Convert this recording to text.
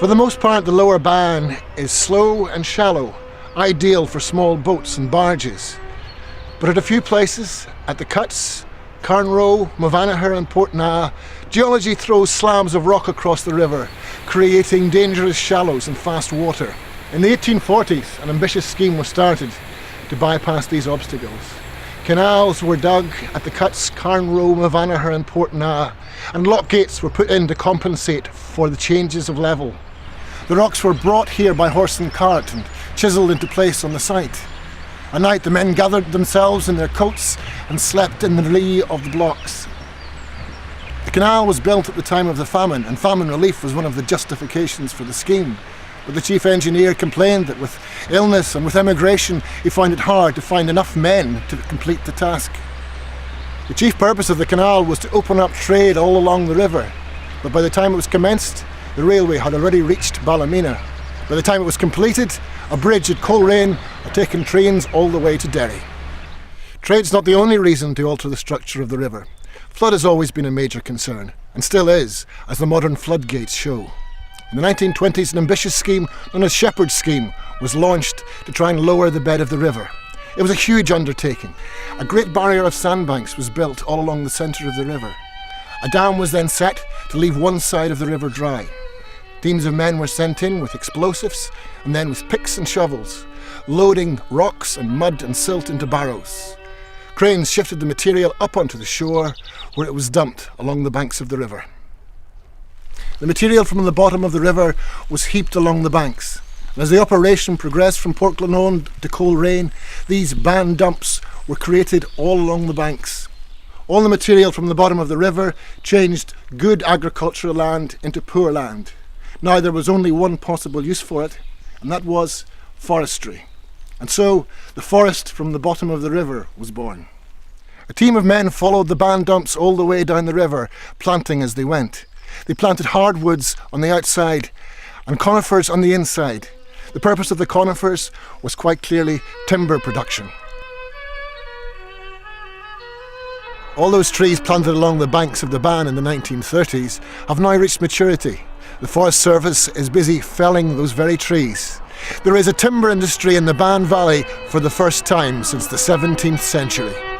For the most part, the lower Bann is slow and shallow, ideal for small boats and barges. But at a few places, at the Cuts, Carnroe, Mavanaher and Portna, geology throws slabs of rock across the river, creating dangerous shallows and fast water. In the 1840s, an ambitious scheme was started to bypass these obstacles. Canals were dug at the Cuts, Carnroe, Mavanaher and Portna, and lock gates were put in to compensate for the changes of level. The rocks were brought here by horse and cart and chiselled into place on the site. At night the men gathered themselves in their coats and slept in the lee of the blocks. The canal was built at the time of the famine, and famine relief was one of the justifications for the scheme. But the chief engineer complained that with illness and with emigration he found it hard to find enough men to complete the task. The chief purpose of the canal was to open up trade all along the river, but by the time it was commenced, the railway had already reached Ballymena. By the time it was completed, a bridge at Coleraine had taken trains all the way to Derry. Trade's not the only reason to alter the structure of the river. Flood has always been a major concern, and still is, as the modern floodgates show. In the 1920s, an ambitious scheme known as Shepherd's Scheme was launched to try and lower the bed of the river. It was a huge undertaking. A great barrier of sandbanks was built all along the centre of the river. A dam was then set to leave one side of the river dry. Teams of men were sent in with explosives and then with picks and shovels, loading rocks and mud and silt into barrows. Cranes shifted the material up onto the shore, where it was dumped along the banks of the river. The material from the bottom of the river was heaped along the banks. And as the operation progressed from Portglenone to Coleraine, these Bann dumps were created all along the banks. All the material from the bottom of the river changed good agricultural land into poor land. Now there was only one possible use for it, and that was forestry. And so the forest from the bottom of the river was born. A team of men followed the Bann dumps all the way down the river, planting as they went. They planted hardwoods on the outside and conifers on the inside. The purpose of the conifers was quite clearly timber production. All those trees planted along the banks of the Bann in the 1930s have now reached maturity. The Forest Service is busy felling those very trees. There is a timber industry in the Bann Valley for the first time since the 17th century.